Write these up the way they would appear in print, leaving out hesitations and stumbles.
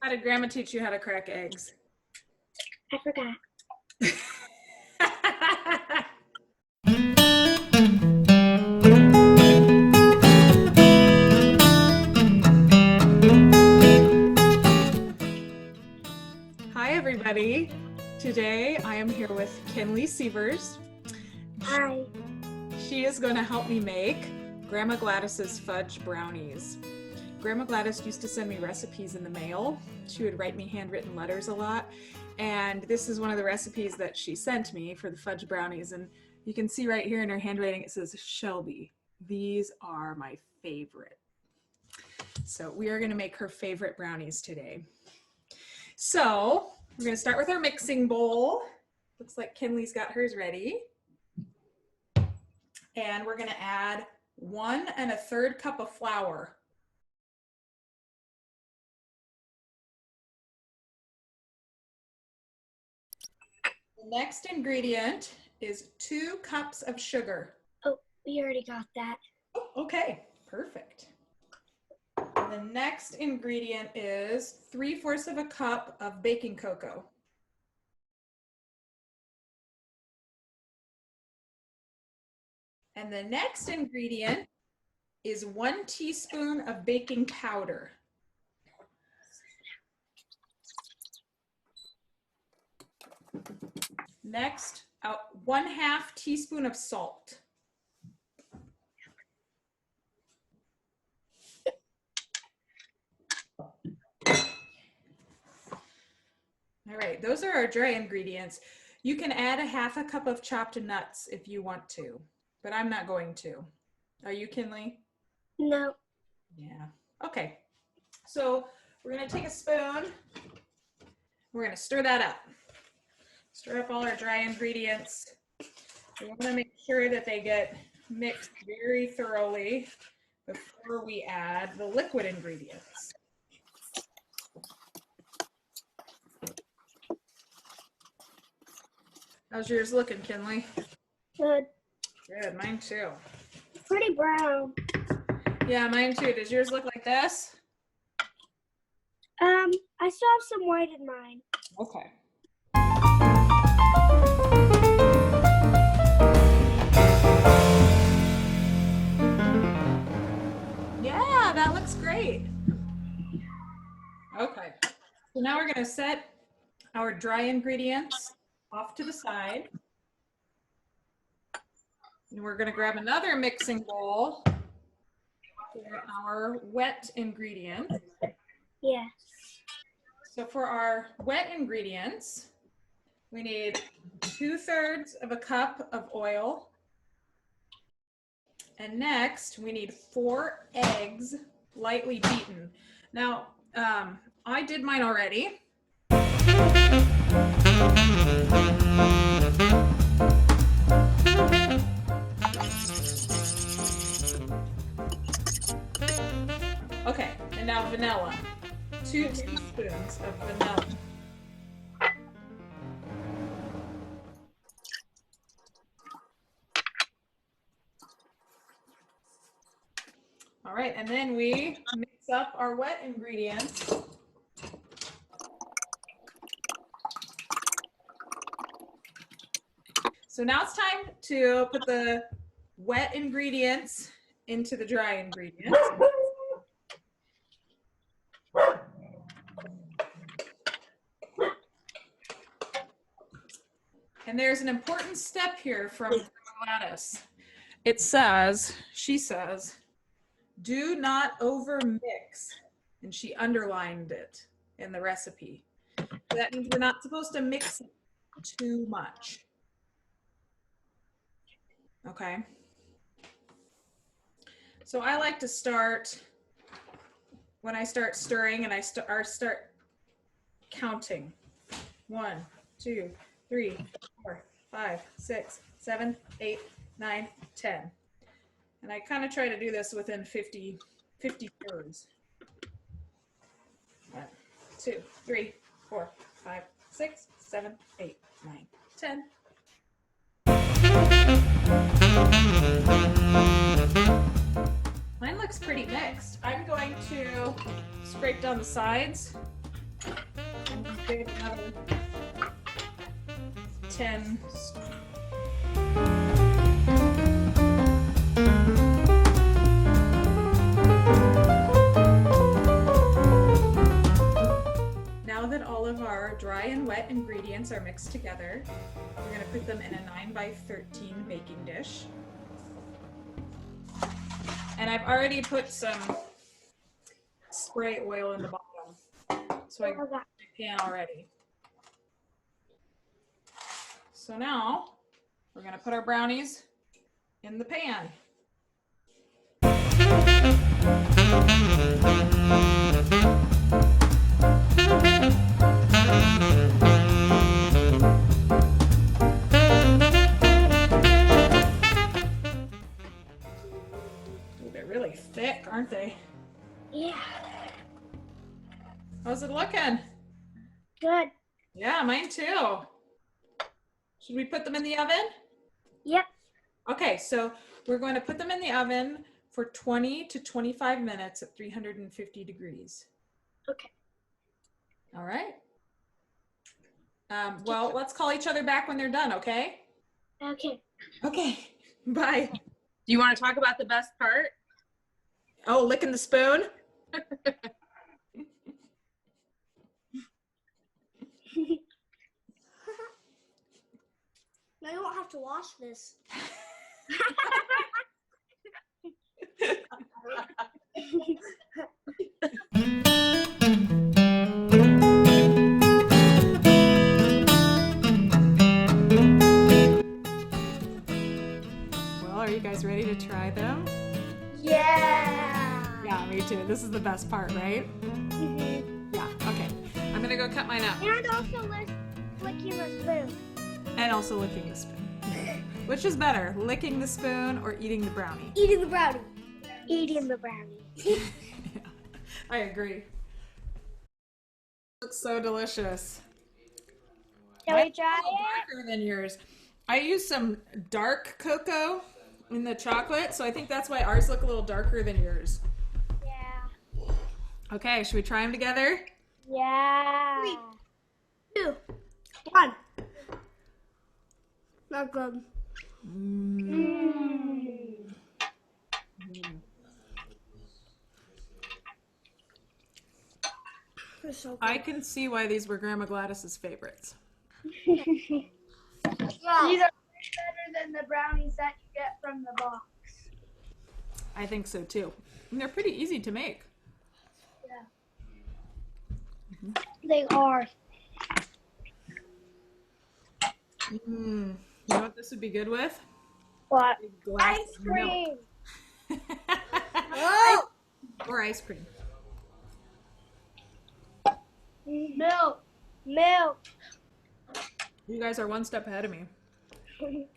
How did Grandma teach you how to crack eggs? I forgot. Hi, everybody. Today I am here with Kinley Sievers. Hi. She is going to help me make Grandma Gladys's fudge brownies. Grandma Gladys used to send me recipes in the mail. She would write me handwritten letters a lot. And this is one of the recipes that she sent me for the fudge brownies. And you can see right here in her handwriting, it says, Shelby, these are my favorite. So we are going to make her favorite brownies today. So we're going to start with our mixing bowl. Looks like Kinley's got hers ready. And we're going to add 1 1/3 cup of flour. The next ingredient is 2 cups of sugar. Oh, we already got that. Oh, okay, perfect. And the next ingredient is 3/4 cup of baking cocoa. And the next ingredient is 1 teaspoon of baking powder. Next, 1/2 teaspoon of salt. All right, those are our dry ingredients. You can add 1/2 cup of chopped nuts if you want to, but I'm not going to. Are you, Kinley? No. Yeah, okay. So we're gonna take a spoon. We're gonna stir that up. Stir up all our dry ingredients. We wanna make sure that they get mixed very thoroughly before we add the liquid ingredients. How's yours looking, Kinley? Good. Good, mine too. Pretty brown. Yeah, mine too. Does yours look like this? I still have some white in mine. Okay. Yeah, that looks great. Okay, so now we're gonna set our dry ingredients off to the side. And we're gonna grab another mixing bowl for our wet ingredients. Yes. So for our wet ingredients, we need 2/3 cup of oil. And next, we need 4 eggs, lightly beaten. Now, I did mine already. Okay, and now vanilla. 2 teaspoons of vanilla. All right, and then we mix up our wet ingredients. So now it's time to put the wet ingredients into the dry ingredients. And there's an important step here from Gladys. It says, she says, do not over mix. And she underlined it in the recipe. That means we're not supposed to mix too much. Okay. So I like to start, when I start stirring and I start counting. 1, 2, 3, 4, 5, 6, 7, 8, 9, 10. And I kind of try to do this within 50 stirrings. 1, 2, 3, 4, 5, 6, 7, 8, 9, 10. Mine looks pretty mixed. I'm going to scrape down the sides Get another 10. Now that all of our dry and wet ingredients are mixed together, we're going to put them in a 9x13 baking dish. And I've already put some spray oil in the bottom, so I got my pan already. So now we're going to put our brownies in the pan. Ooh, they're really thick, aren't they? Yeah. How's it looking? Good. Yeah, mine too. Should we put them in the oven? Yep. Okay, so we're going to put them in the oven for 20 to 25 minutes at 350 degrees. Okay. All right. Well, let's call each other back when they're done, okay? Okay. Okay, bye. Do you want to talk about the best part? Oh, licking the spoon? Now you won't have to wash this. Well, are you guys ready to try them? Yeah. Yeah, me too. This is the best part, right? Mm-hmm. Yeah, okay. I'm gonna go cut mine up. And also licking the spoon. And also licking the spoon. Which is better, licking the spoon or eating the brownie? Eating the brownie. Eating the brownie. Yeah, I agree. Looks so delicious. Can we try Mine's a little it? darker than yours. I used some dark cocoa in the chocolate, so I think that's why ours look a little darker than yours. Yeah. Okay, should we try them together? Yeah. 3, 2, 1. Not good. They're so good. I can see why these were Grandma Gladys's favorites. These are better than the brownies that you get from the box. I think so too. And they're pretty easy to make. Yeah. They are. You know what this would be good with? What? A glass Ice of milk. cream. Oh! Or ice cream. Milk. Milk. You guys are one step ahead of me. Can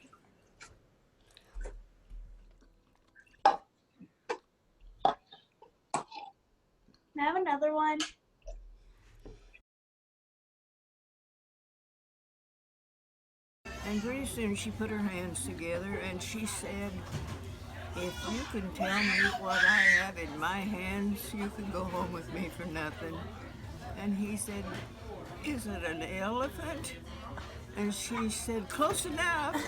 I have another one? And pretty soon she put her hands together and she said, "If you can tell me what I have in my hands, you can go home with me for nothing." And he said, "Is it an elephant?" And she said, "Close enough."